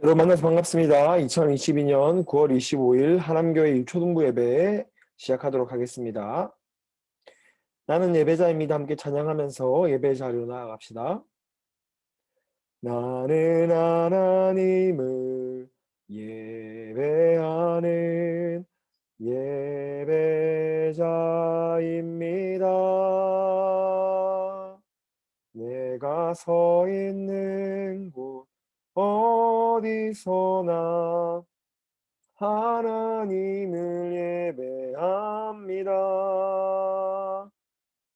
여러분 만나서 반갑습니다. 2022년 9월 25일 하남교회 초등부 예배 시작하도록 하겠습니다. 나는 예배자입니다. 함께 찬양하면서 예배 자리로 나아갑시다. 나는 하나님을 예배하는 예배자입니다. 내가 서 있는 곳 어디서나 하나님을 예배합니다.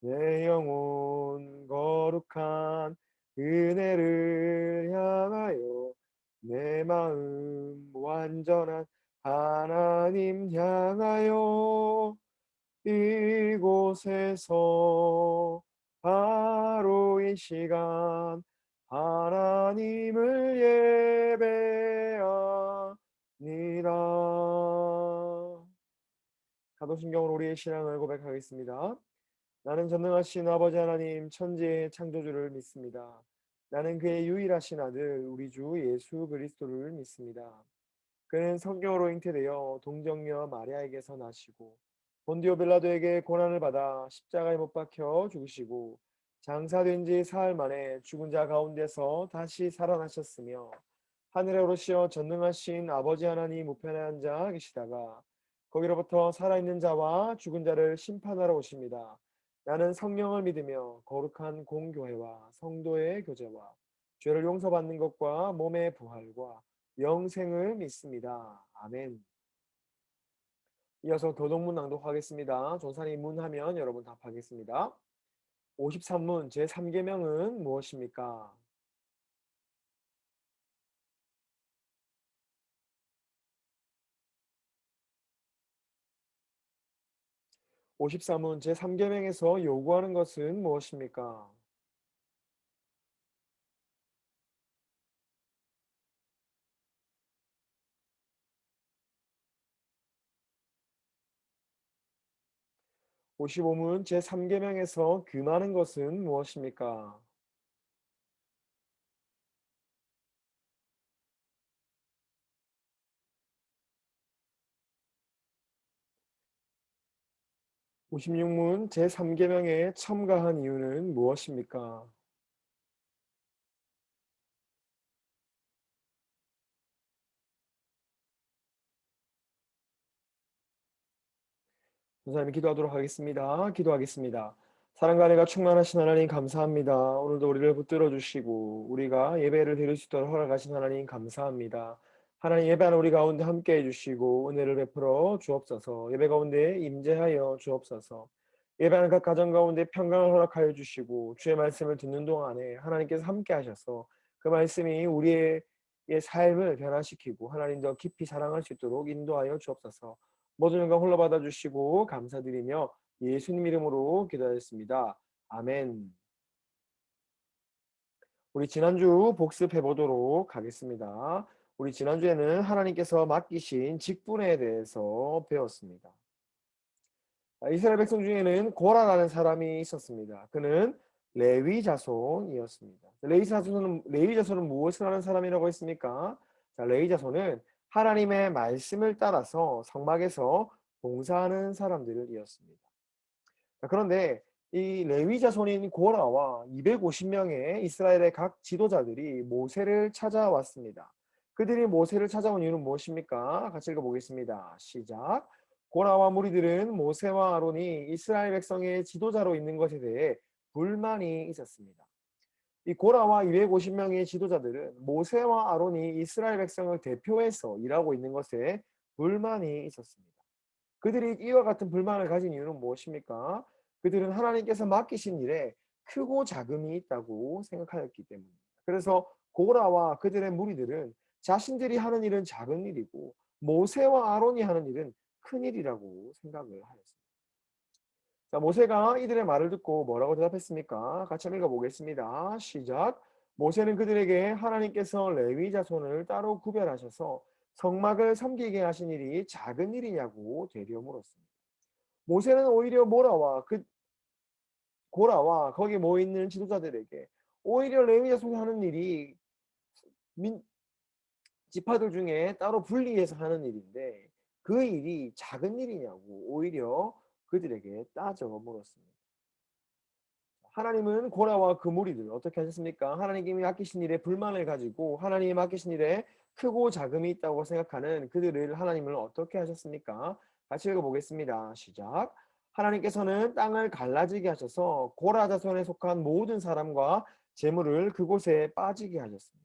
내 영혼 거룩한 은혜를 향하여 내 마음 완전한 하나님 향하여 이곳에서 바로 이 시간 하나님을 예배합니다. 사도신경으로 우리의 신앙을 고백하겠습니다. 나는 전능하신 아버지 하나님 천지의 창조주를 믿습니다. 나는 그의 유일하신 아들 우리 주 예수 그리스도를 믿습니다. 그는 성경으로 잉태되어 동정녀 마리아에게서 나시고 본디오 빌라도에게 고난을 받아 십자가에 못 박혀 죽으시고 장사된 지 사흘 만에 죽은 자 가운데서 다시 살아나셨으며 하늘에 오르시어 전능하신 아버지 하나님 우편에 앉아 계시다가 거기로부터 살아있는 자와 죽은 자를 심판하러 오십니다. 나는 성령을 믿으며 거룩한 공교회와 성도의 교제와 죄를 용서받는 것과 몸의 부활과 영생을 믿습니다. 아멘. 이어서 교동문 낭독하겠습니다. 전사님 문하면 여러분 답하겠습니다. 53문 제3계명은 무엇입니까? 53문 제3계명에서 요구하는 것은 무엇입니까? 55문 제3계명에서 금하는 것은 무엇입니까? 56문 제3계명에 첨가한 이유는 무엇입니까? 선생님 기도하도록 하겠습니다. 기도하겠습니다. 사랑과 은혜가 충만하신 하나님 감사합니다. 오늘도 우리를 붙들어 주시고 우리가 예배를 드릴 수 있도록 허락하신 하나님 감사합니다. 하나님 예배하는 우리 가운데 함께 해주시고 은혜를 베풀어 주옵소서. 예배 가운데 임재하여 주옵소서. 예배하는 각 가정 가운데 평강을 허락하여 주시고 주의 말씀을 듣는 동안에 하나님께서 함께 하셔서 그 말씀이 우리의 삶을 변화시키고 하나님 더 깊이 사랑할 수 있도록 인도하여 주옵소서. 모든 영광 홀로 받아주시고 감사드리며 예수님 이름으로 기도하였습니다. 아멘. 우리 지난주 복습해 보도록 하겠습니다. 우리 지난주에는 하나님께서 맡기신 직분에 대해서 배웠습니다. 이스라엘 백성 중에는 고라라는 사람이 있었습니다. 그는 레위 자손이었습니다. 레위 자손은 무엇을 하는 사람이라고 했습니까? 자, 레위 자손은 하나님의 말씀을 따라서 성막에서 봉사하는 사람들이었습니다. 자, 그런데 이 레위 자손인 고라와 250명의 이스라엘의 각 지도자들이 모세를 찾아왔습니다. 그들이 모세를 찾아온 이유는 무엇입니까? 같이 읽어보겠습니다. 시작. 고라와 무리들은 모세와 아론이 이스라엘 백성의 지도자로 있는 것에 대해 불만이 있었습니다. 이 고라와 250명의 지도자들은 모세와 아론이 이스라엘 백성을 대표해서 일하고 있는 것에 불만이 있었습니다. 그들이 이와 같은 불만을 가진 이유는 무엇입니까? 그들은 하나님께서 맡기신 일에 크고 작음이 있다고 생각하였기 때문입니다. 그래서 고라와 그들의 무리들은 자신들이 하는 일은 작은 일이고 모세와 아론이 하는 일은 큰 일이라고 생각을 하였습니다. 자, 모세가 이들의 말을 듣고 뭐라고 대답했습니까? 같이 한번 읽어보겠습니다. 시작. 모세는 그들에게 하나님께서 레위 자손을 따로 구별하셔서 성막을 섬기게 하신 일이 작은 일이냐고 되려 물었습니다. 모세는 오히려 고라와 거기 모여 있는 지도자들에게 오히려 레위 자손이 하는 일이 지파들 중에 따로 분리해서 하는 일인데 그 일이 작은 일이냐고 오히려 그들에게 따져 물었습니다. 하나님은 고라와 그 무리들 어떻게 하셨습니까? 하나님이 맡기신 일에 불만을 가지고 하나님이 맡기신 일에 크고 작음이 있다고 생각하는 그들을 하나님을 어떻게 하셨습니까? 같이 읽어보겠습니다. 시작. 하나님께서는 땅을 갈라지게 하셔서 고라 자손에 속한 모든 사람과 재물을 그곳에 빠지게 하셨습니다.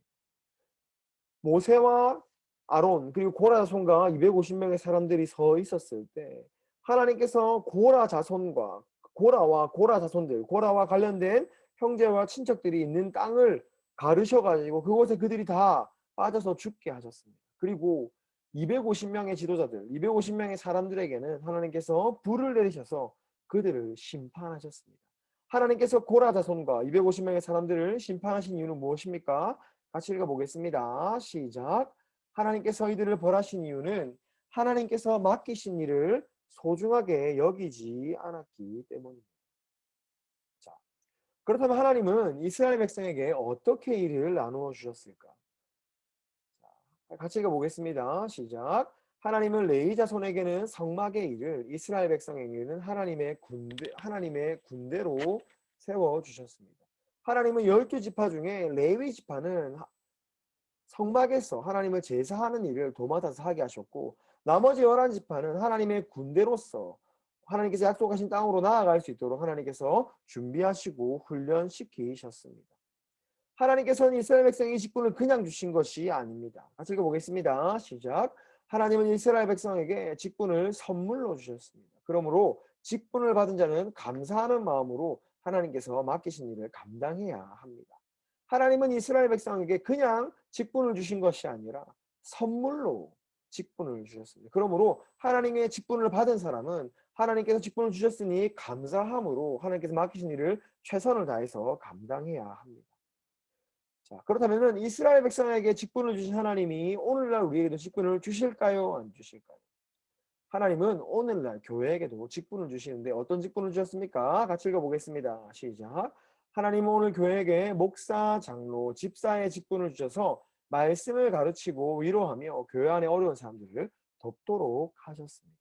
모세와 아론 그리고 고라 자손과 250명의 사람들이 서 있었을 때 하나님께서 고라 자손과 고라와 고라 자손들, 고라와 관련된 형제와 친척들이 있는 땅을 가르셔 가지고 그곳에 그들이 다 빠져서 죽게 하셨습니다. 그리고 250명의 지도자들, 250명의 사람들에게는 하나님께서 불을 내리셔서 그들을 심판하셨습니다. 하나님께서 고라 자손과 250명의 사람들을 심판하신 이유는 무엇입니까? 같이 읽어보겠습니다. 시작. 하나님께서 이들을 벌하신 이유는 하나님께서 맡기신 일을 소중하게 여기지 않았기 때문입니다. 자, 그렇다면 하나님은 이스라엘 백성에게 어떻게 일을 나누어 주셨을까? 자, 같이 읽어보겠습니다. 시작. 하나님은 레위 자손에게는 성막의 일을, 이스라엘 백성에게는 하나님의 군대로 세워 주셨습니다. 하나님은 12지파 중에 레위 지파는 성막에서 하나님을 제사하는 일을 도맡아서 하게 하셨고 나머지 11지파는 하나님의 군대로서 하나님께서 약속하신 땅으로 나아갈 수 있도록 하나님께서 준비하시고 훈련시키셨습니다. 하나님께서는 이스라엘 백성의 직분을 그냥 주신 것이 아닙니다. 같이 읽어보겠습니다. 시작. 하나님은 이스라엘 백성에게 직분을 선물로 주셨습니다. 그러므로 직분을 받은 자는 감사하는 마음으로 하나님께서 맡기신 일을 감당해야 합니다. 하나님은 이스라엘 백성에게 그냥 직분을 주신 것이 아니라 선물로 직분을 주셨습니다. 그러므로 하나님의 직분을 받은 사람은 하나님께서 직분을 주셨으니 감사함으로 하나님께서 맡기신 일을 최선을 다해서 감당해야 합니다. 자, 그렇다면 이스라엘 백성에게 직분을 주신 하나님이 오늘날 우리에게도 직분을 주실까요? 안 주실까요? 하나님은 오늘날 교회에게도 직분을 주시는데 어떤 직분을 주셨습니까? 같이 읽어보겠습니다. 시작. 하나님은 오늘 교회에게 목사, 장로, 집사의 직분을 주셔서 말씀을 가르치고 위로하며 교회 안에 어려운 사람들을 돕도록 하셨습니다.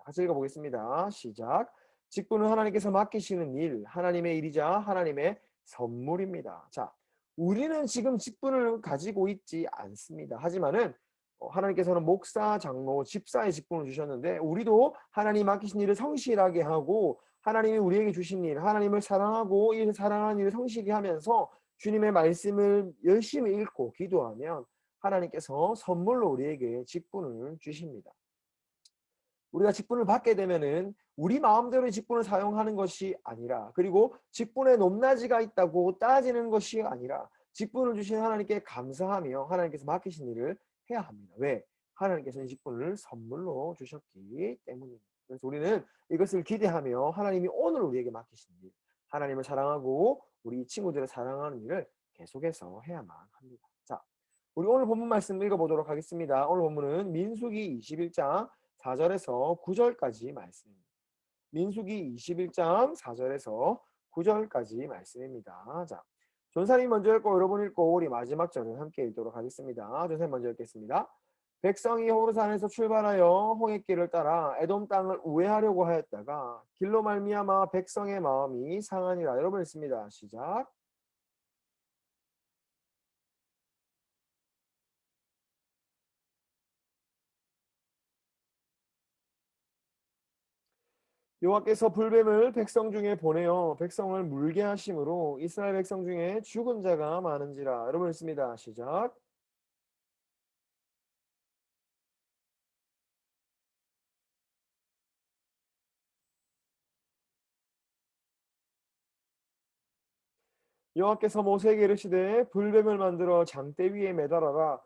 같이 읽어보겠습니다. 시작. 직분은 하나님께서 맡기시는 일, 하나님의 일이자 하나님의 선물입니다. 자, 우리는 지금 직분을 가지고 있지 않습니다. 하지만은 하나님께서는 목사, 장로, 집사의 직분을 주셨는데 우리도 하나님 맡기신 일을 성실하게 하고 하나님이 우리에게 주신 일, 하나님을 사랑하고 이 사랑하는 일을 성실히 하면서 주님의 말씀을 열심히 읽고 기도하면 하나님께서 선물로 우리에게 직분을 주십니다. 우리가 직분을 받게 되면은 우리 마음대로 직분을 사용하는 것이 아니라 그리고 직분에 높낮이가 있다고 따지는 것이 아니라 직분을 주신 하나님께 감사하며 하나님께서 맡기신 일을 해야 합니다. 왜? 하나님께서 이 직분을 선물로 주셨기 때문입니다. 그래서 우리는 이것을 기대하며 하나님이 오늘 우리에게 맡기신 일, 하나님을 사랑하고 우리 친구들을 사랑하는 일을 계속해서 해야만 합니다. 자, 우리 오늘 본문 말씀 읽어보도록 하겠습니다. 오늘 본문은 민수기 21장 4절에서 9절까지 말씀입니다. 민수기 21장 4절에서 9절까지 말씀입니다. 자, 전사님 먼저 읽고 여러분 읽고 우리 마지막 절을 함께 읽도록 하겠습니다. 전사님 먼저 읽겠습니다. 백성이 호르산에서 출발하여 홍해길을 따라 에돔 땅을 우회하려고 하였다가 길로 말미암아 백성의 마음이 상하니라. 여러분 읽습니다. 시작. 여호와께서 불뱀을 백성 중에 보내어 백성을 물게 하심으로 이스라엘 백성 중에 죽은 자가 많은지라. 여러분 읽습니다. 시작. 여호와께서 모세에게 이르시되 불뱀을 만들어 장대 위에 매달아라.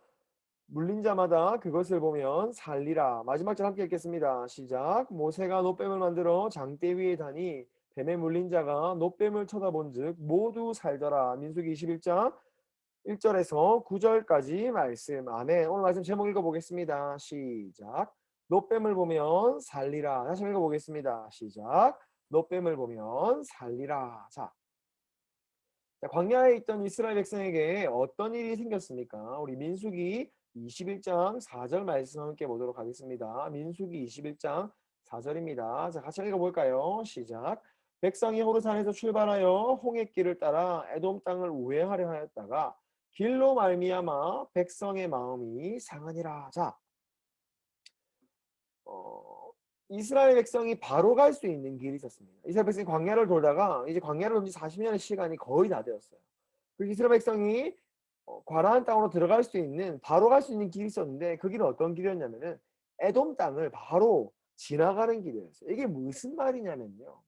물린 자마다 그것을 보면 살리라. 마지막 절 함께 읽겠습니다. 시작. 모세가 놋뱀을 만들어 장대 위에 다니 뱀에 물린 자가 놋뱀을 쳐다본즉 모두 살더라. 민수기 21장 1절에서 9절까지 말씀. 아멘. 오늘 말씀 제목 읽어보겠습니다. 시작. 놋뱀을 보면 살리라. 다시 읽어보겠습니다. 시작. 놋뱀을 보면 살리라. 자, 광야에 있던 이스라엘 백성에게 어떤 일이 생겼습니까? 우리 민수기 21장 4절 말씀 함께 보도록 하겠습니다. 민수기 21장 4절입니다. 자, 같이 읽어볼까요? 시작. 백성이 호르산에서 출발하여 홍해길을 따라 에돔 땅을 우회하려 하였다가 길로 말미암아 백성의 마음이 상하니라. 자, 이스라엘 백성이 바로 갈 수 있는 길이 있었습니다. 이스라엘 백성이 광야를 돌다가 이제 광야를 돌지 40년의 시간이 거의 다 되었어요. 그 이스라엘 백성이 가나안 땅으로 들어갈 수 있는 바로 갈 수 있는 길이 있었는데 그 길은 어떤 길이었냐면은 에돔 땅을 바로 지나가는 길이었어요. 이게 무슨 말이냐면요.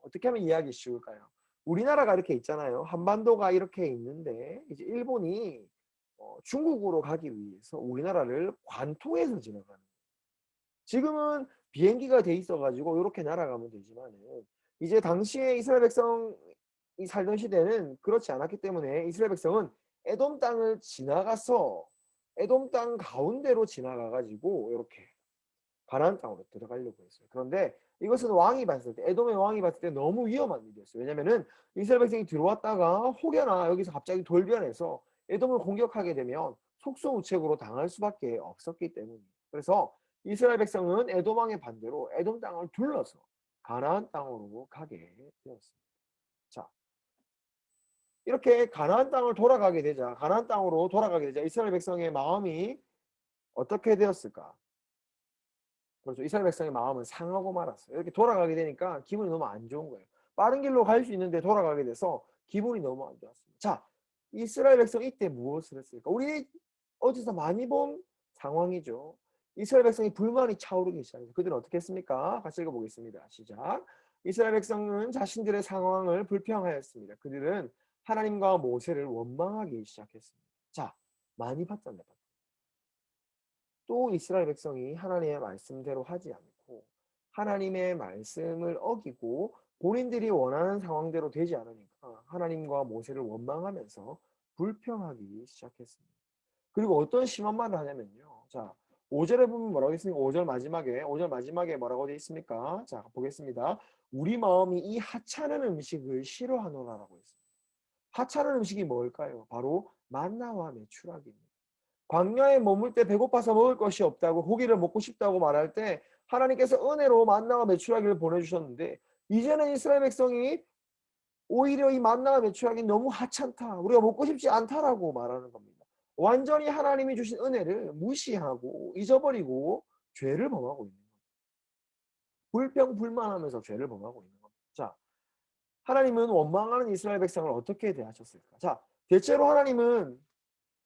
어떻게 하면 이해하기 쉬울까요? 우리나라가 이렇게 있잖아요. 한반도가 이렇게 있는데 이제 일본이 중국으로 가기 위해서 우리나라를 관통해서 지나가는 거예요. 지금은 비행기가 돼 있어가지고 이렇게 날아가면 되지만은 이제 당시에 이스라엘 백성이 살던 시대는 그렇지 않았기 때문에 이스라엘 백성은 에돔 땅을 지나가서 에돔 땅 가운데로 지나가가지고 이렇게 가나안 땅으로 들어가려고 했어요. 그런데 이것은 왕이 봤을 때, 에돔의 왕이 봤을 때 너무 위험한 일이었어요. 왜냐면은 이스라엘 백성이 들어왔다가 혹여나 여기서 갑자기 돌변해서 에돔을 공격하게 되면 속수무책으로 당할 수밖에 없었기 때문이에요. 그래서 이스라엘 백성은 에돔 왕의 반대로 에돔 땅을 둘러서 가나안 땅으로 가게 되었습니다. 자, 이렇게 가나안 땅을 돌아가게 되자, 가나안 땅으로 돌아가게 되자 이스라엘 백성의 마음이 어떻게 되었을까? 그렇죠. 이스라엘 백성의 마음은 상하고 말았어요. 이렇게 돌아가게 되니까 기분이 너무 안 좋은 거예요. 빠른 길로 갈 수 있는데 돌아가게 돼서 기분이 너무 안 좋았습니다. 자, 이스라엘 백성 이때 무엇을 했을까? 우리 어디서 많이 본 상황이죠. 이스라엘 백성이 불만이 차오르기 시작해서 그들은 어떻게 했습니까? 같이 읽어보겠습니다. 시작. 이스라엘 백성은 자신들의 상황을 불평하였습니다. 그들은 하나님과 모세를 원망하기 시작했습니다. 자, 많이 봤잖아요. 또 이스라엘 백성이 하나님의 말씀대로 하지 않고 하나님의 말씀을 어기고 본인들이 원하는 상황대로 되지 않으니까 하나님과 모세를 원망하면서 불평하기 시작했습니다. 그리고 어떤 심한 말을 하냐면요. 자, 5절에 보면 뭐라고 했습니까? 5절 마지막에 뭐라고 되어 있습니까? 자, 보겠습니다. 우리 마음이 이 하찮은 음식을 싫어하노라라고 했습니다. 하찮은 음식이 뭘까요? 바로 만나와 메추라기입니다. 광야에 머물 때 배고파서 먹을 것이 없다고 고기를 먹고 싶다고 말할 때 하나님께서 은혜로 만나와 메추라기를 보내주셨는데 이제는 이스라엘 백성이 오히려 이 만나와 메추라기 너무 하찮다. 우리가 먹고 싶지 않다라고 말하는 겁니다. 완전히 하나님이 주신 은혜를 무시하고 잊어버리고 죄를 범하고 있는 거예요. 불평불만하면서 죄를 범하고 있는 겁니다. 자, 하나님은 원망하는 이스라엘 백성을 어떻게 대하셨을까? 자, 대체로 하나님은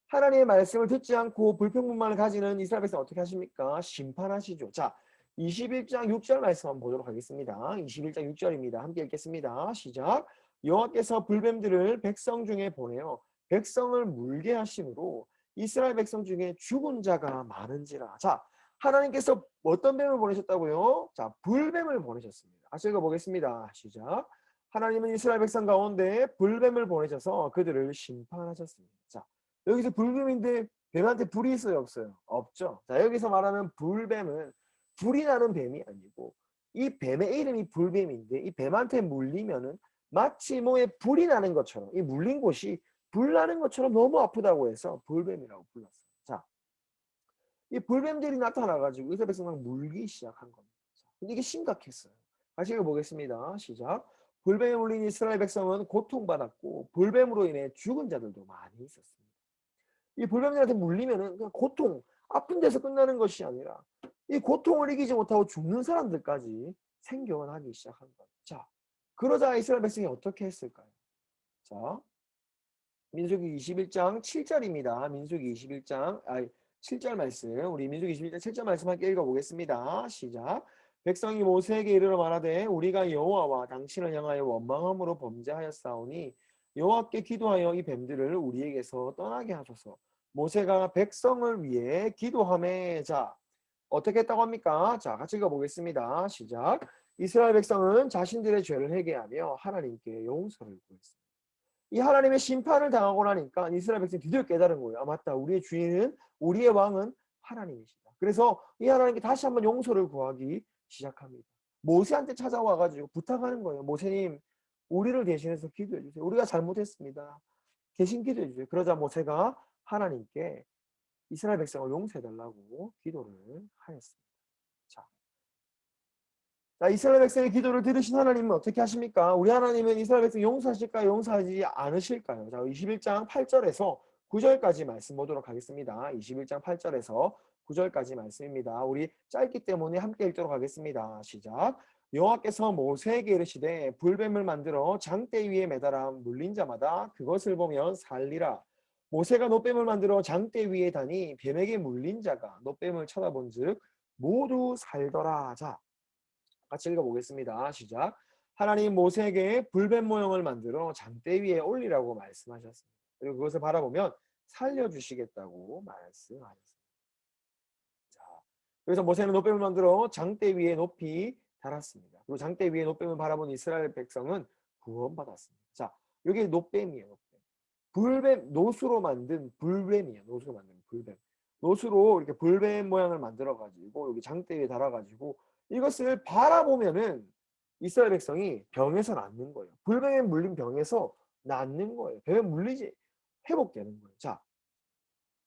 하나님의 말씀을 듣지 않고 불평불만을 가지는 이스라엘 백성 어떻게 하십니까? 심판하시죠. 자, 21장 6절 말씀 한번 보도록 하겠습니다. 21장 6절입니다. 함께 읽겠습니다. 시작. 여호와께서 불뱀들을 백성 중에 보내어 백성을 물게 하심으로 이스라엘 백성 중에 죽은 자가 많은지라. 자, 하나님께서 어떤 뱀을 보내셨다고요? 자, 불뱀을 보내셨습니다. 같이 읽어보겠습니다. 시작. 하나님은 이스라엘 백성 가운데 불뱀을 보내셔서 그들을 심판하셨습니다. 자, 여기서 불뱀인데 뱀한테 불이 있어요, 없어요? 없죠. 자, 여기서 말하는 불뱀은 불이 나는 뱀이 아니고 이 뱀의 이름이 불뱀인데 이 뱀한테 물리면은 마치 뭐에 불이 나는 것처럼 이 물린 곳이 불 나는 것처럼 너무 아프다고 해서 불뱀이라고 불렀어요. 자, 이 불뱀들이 나타나가지고 이스라엘 백성을 물기 시작한 겁니다. 근데 이게 심각했어요. 다시 읽어보겠습니다. 시작. 불뱀에 물린 이스라엘 백성은 고통받았고 불뱀으로 인해 죽은 자들도 많이 있었습니다. 이 불뱀들한테 물리면은 그냥 고통, 아픈 데서 끝나는 것이 아니라 이 고통을 이기지 못하고 죽는 사람들까지 생겨나기 시작한 거예요. 자, 그러자 이스라엘 백성이 어떻게 했을까요? 자, 민수기 21장 7절입니다. 민수기 21장 7절 말씀. 우리 민수기 21장 7절 말씀 함께 읽어보겠습니다. 시작. 백성이 모세에게 이르러 말하되 우리가 여호와와 당신을 향하여 원망함으로 범죄하였사오니 여호와께 기도하여 이 뱀들을 우리에게서 떠나게 하소서. 모세가 백성을 위해 기도하매. 자, 어떻게 했다고 합니까? 자, 같이 읽어보겠습니다. 시작. 이스라엘 백성은 자신들의 죄를 회개하며 하나님께 용서를 구했습니다. 이 하나님의 심판을 당하고 나니까 이스라엘 백성이 드디어 깨달은 거예요. 아, 맞다. 우리의 주인은, 우리의 왕은 하나님이시다. 그래서 이 하나님께 다시 한번 용서를 구하기 시작합니다. 모세한테 찾아와가지고 부탁하는 거예요. 모세님, 우리를 대신해서 기도해 주세요. 우리가 잘못했습니다. 대신 기도해 주세요. 그러자 모세가 하나님께 이스라엘 백성을 용서해달라고 기도를 하였습니다. 자, 이스라엘 백성의 기도를 들으신 하나님은 어떻게 하십니까? 우리 하나님은 이스라엘 백성 용서하실까요? 용서하지 않으실까요? 자, 21장 8절에서 9절까지 말씀 보도록 하겠습니다. 21장 8절에서 9절까지 말씀입니다. 우리 짧기 때문에 함께 읽도록 하겠습니다. 시작. 여호와께서 모세에게 이르시되 불뱀을 만들어 장대 위에 매달아 물린 자마다 그것을 보면 살리라. 모세가 놋뱀을 만들어 장대 위에 다니 뱀에게 물린 자가 놋뱀을 쳐다본즉 모두 살더라. 자, 같이 읽어보겠습니다. 시작. 하나님 모세에게 불뱀 모형을 만들어 장대 위에 올리라고 말씀하셨습니다. 그리고 그것을 바라보면 살려주시겠다고 말씀하셨습니다. 자, 그래서 모세는 놋뱀을 만들어 장대 위에 높이 달았습니다. 그리고 장대 위에 놋뱀을 바라본 이스라엘 백성은 구원받았습니다. 자, 여기 놋뱀이에요. 놋뱀. 불뱀, 놋으로 만든 불뱀이에요. 놋으로 만든 불뱀. 놋으로 이렇게 불뱀 모양을 만들어 가지고 여기 장대 위에 달아 가지고 이것을 바라보면은 이스라엘 백성이 병에서 낫는 거예요. 불뱀에 물린 병에서 낫는 거예요. 병에 물리지 회복되는 거예요. 자,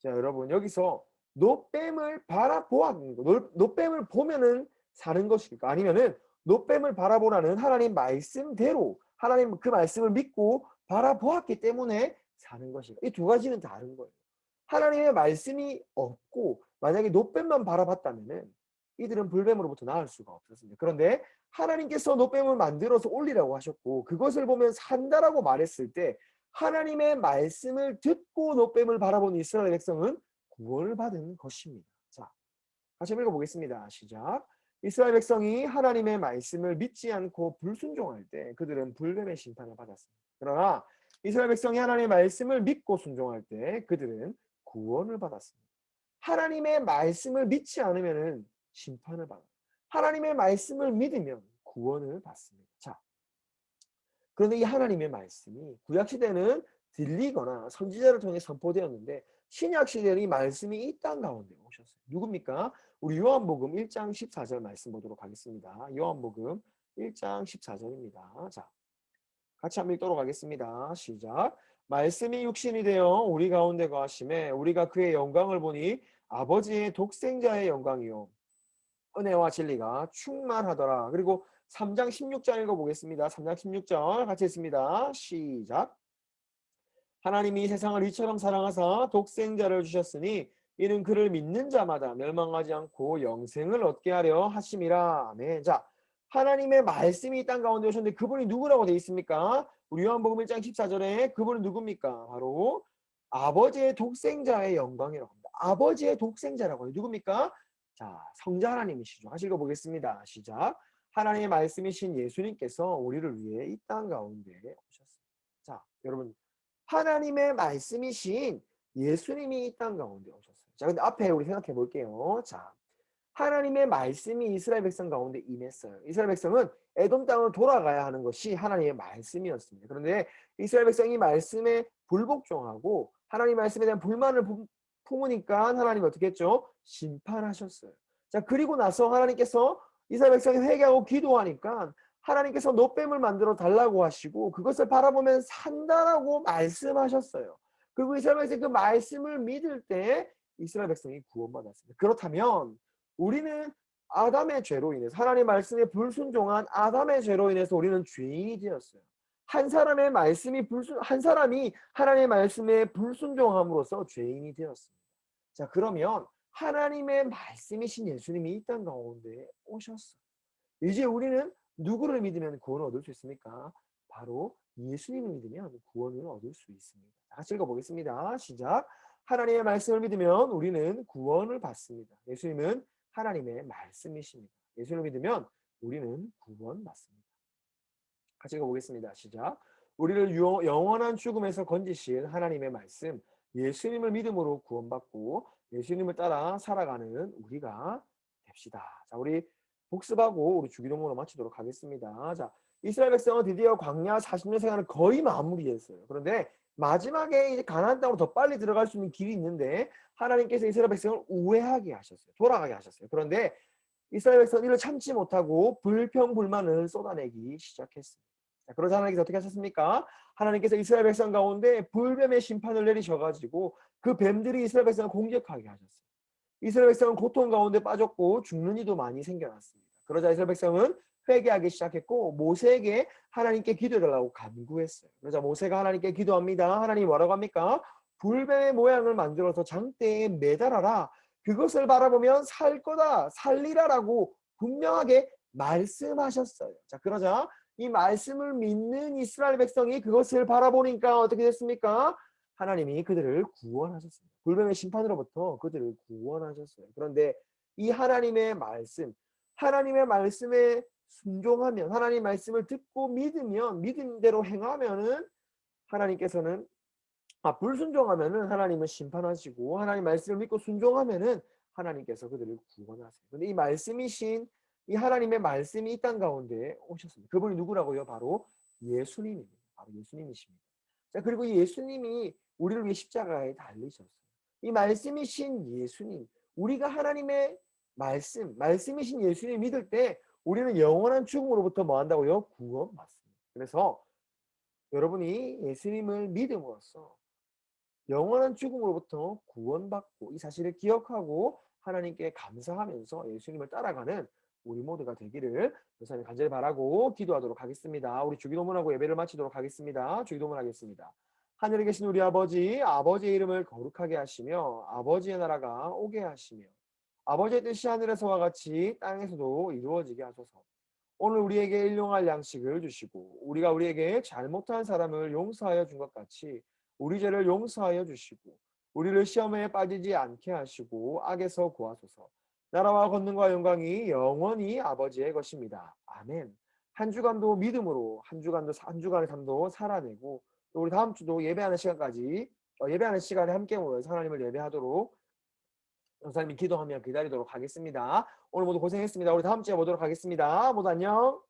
여러분 여기서 놋뱀을 바라보았는 거. 놋뱀을 보면은 사는 것일까? 아니면은 놋뱀을 바라보라는 하나님 말씀대로 하나님 그 말씀을 믿고 바라보았기 때문에 사는 것일까? 이 두 가지는 다른 거예요. 하나님의 말씀이 없고 만약에 놋뱀만 바라봤다면은 이들은 불뱀으로부터 나을 수가 없었습니다. 그런데 하나님께서 놋뱀을 만들어서 올리라고 하셨고 그것을 보면 산다라고 말했을 때 하나님의 말씀을 듣고 놋뱀을 바라본 이스라엘 백성은 구원을 받은 것입니다. 자, 같이 읽어보겠습니다. 시작. 이스라엘 백성이 하나님의 말씀을 믿지 않고 불순종할 때 그들은 불뱀의 심판을 받았습니다. 그러나 이스라엘 백성이 하나님의 말씀을 믿고 순종할 때 그들은 구원을 받았습니다. 하나님의 말씀을 믿지 않으면 심판을 받아요. 하나님의 말씀을 믿으면 구원을 받습니다. 자, 그런데 이 하나님의 말씀이 구약시대는 들리거나 선지자를 통해 선포되었는데 신약시대는 이 말씀이 이 땅 가운데 오셨어요. 누굽니까? 우리 요한복음 1장 14절 말씀 보도록 하겠습니다. 요한복음 1장 14절입니다. 자, 같이 한번 읽도록 하겠습니다. 시작. 말씀이 육신이 되어 우리 가운데 거하심에 우리가 그의 영광을 보니 아버지의 독생자의 영광이요 은혜와 진리가 충만하더라. 그리고 3장 16절 읽어보겠습니다. 3장 16절 같이 읽습니다. 시작. 하나님이 세상을 이처럼 사랑하사 독생자를 주셨으니 이는 그를 믿는 자마다 멸망하지 않고 영생을 얻게 하려 하심이라. 아멘. 자, 하나님의 말씀이 이 땅 가운데 오셨는데 그분이 누구라고 되어 있습니까? 우리 요한복음 1장 14절에 그분은 누굽니까? 바로 아버지의 독생자의 영광이라고 합니다. 아버지의 독생자라고 해요. 누굽니까? 자, 성자 하나님이시죠. 같이 읽어보겠습니다. 시작. 하나님의 말씀이신 예수님께서 우리를 위해 이 땅 가운데 오셨습니다. 자, 여러분 하나님의 말씀이신 예수님이 이 땅 가운데 오셨어요. 자, 근데 앞에 우리 생각해 볼게요. 자, 하나님의 말씀이 이스라엘 백성 가운데 임했어요. 이스라엘 백성은 에돔 땅으로 돌아가야 하는 것이 하나님의 말씀이었습니다. 그런데 이스라엘 백성이 말씀에 불복종하고 하나님 말씀에 대한 불만을 품으니까 하나님이 어떻게 했죠? 심판하셨어요. 자, 그리고 나서 하나님께서 이스라엘 백성이 회개하고 기도하니까 하나님께서 놋뱀을 만들어 달라고 하시고 그것을 바라보면 산다라고 말씀하셨어요. 그리고 이스라엘 백성이 그 말씀을 믿을 때 이스라엘 백성이 구원받았습니다. 그렇다면 우리는 아담의 죄로 인해서 하나님의 말씀에 불순종한 아담의 죄로 인해서 우리는 죄인이 되었어요. 한 사람의 말씀이 한 사람이 하나님의 말씀에 불순종함으로써 죄인이 되었습니다. 자, 그러면 하나님의 말씀이신 예수님이 이 땅 가운데 오셨어요. 이제 우리는 누구를 믿으면 구원을 얻을 수 있습니까? 바로 예수님을 믿으면 구원을 얻을 수 있습니다. 같이 읽어보겠습니다. 시작. 하나님의 말씀을 믿으면 우리는 구원을 받습니다. 예수님은 하나님의 말씀이십니다. 예수님을 믿으면 우리는 구원받습니다. 같이 읽어보겠습니다. 시작. 우리를 영원한 죽음에서 건지신 하나님의 말씀, 예수님을 믿음으로 구원받고 예수님을 따라 살아가는 우리가 됩시다. 자, 우리 복습하고 우리 주기도문으로 마치도록 하겠습니다. 자, 이스라엘 백성은 드디어 광야 40년 생활을 거의 마무리했어요. 그런데 마지막에 이제 가나안 땅으로 더 빨리 들어갈 수 있는 길이 있는데 하나님께서 이스라엘 백성을 우회하게 하셨어요. 돌아가게 하셨어요. 그런데 이스라엘 백성은 이를 참지 못하고 불평불만을 쏟아내기 시작했습니다. 자, 그러자 하나님께서 어떻게 하셨습니까? 하나님께서 이스라엘 백성 가운데 불뱀의 심판을 내리셔가지고 그 뱀들이 이스라엘 백성을 공격하게 하셨어요. 이스라엘 백성은 고통 가운데 빠졌고 죽는 이도 많이 생겨났습니다. 그러자 이스라엘 백성은 회개하기 시작했고 모세에게 하나님께 기도해달라고 간구했어요. 그러자 모세가 하나님께 기도합니다. 하나님이 뭐라고 합니까? 불뱀의 모양을 만들어서 장대에 매달아라. 그것을 바라보면 살 거다. 살리라라고 분명하게 말씀하셨어요. 자, 그러자 이 말씀을 믿는 이스라엘 백성이 그것을 바라보니까 어떻게 됐습니까? 하나님이 그들을 구원하셨습니다. 불뱀의 심판으로부터 그들을 구원하셨어요. 그런데 이 하나님의 말씀에 순종하면, 하나님 말씀을 듣고 믿으면, 믿음대로 행하면은 하나님께서는 불순종하면은 하나님은 심판하시고, 하나님 말씀을 믿고 순종하면은 하나님께서 그들을 구원하세요. 근데 이 말씀이신 이 하나님의 말씀이 이 땅 가운데 오셨습니다. 그분이 누구라고요? 바로 예수님입니다. 바로 예수님이십니다. 자, 그리고 이 예수님이 우리를 위해 십자가에 달리셨어요. 이 말씀이신 예수님, 우리가 하나님의 말씀이신 예수님 믿을 때 우리는 영원한 죽음으로부터 뭐 한다고요? 구원받습니다. 그래서 여러분이 예수님을 믿음으로써 영원한 죽음으로부터 구원받고 이 사실을 기억하고 하나님께 감사하면서 예수님을 따라가는 우리 모두가 되기를 예수님 간절히 바라고 기도하도록 하겠습니다. 우리 주기도문하고 예배를 마치도록 하겠습니다. 주기도문 하겠습니다. 하늘에 계신 우리 아버지, 아버지의 이름을 거룩하게 하시며 아버지의 나라가 오게 하시며 아버지의 뜻이 하늘에서와 같이 땅에서도 이루어지게 하소서. 오늘 우리에게 일용할 양식을 주시고 우리가 우리에게 잘못한 사람을 용서하여 준 것 같이 우리 죄를 용서하여 주시고 우리를 시험에 빠지지 않게 하시고 악에서 구하소서. 나라와 권능과 영광이 영원히 아버지의 것입니다. 아멘. 한 주간도 믿음으로 한 주간의 삶도 살아내고 또 우리 다음 주도 예배하는 시간까지 예배하는 시간에 함께 모여서 하나님을 예배하도록 전사님이 기도하며 기다리도록 하겠습니다. 오늘 모두 고생했습니다. 우리 다음 주에 보도록 하겠습니다. 모두 안녕.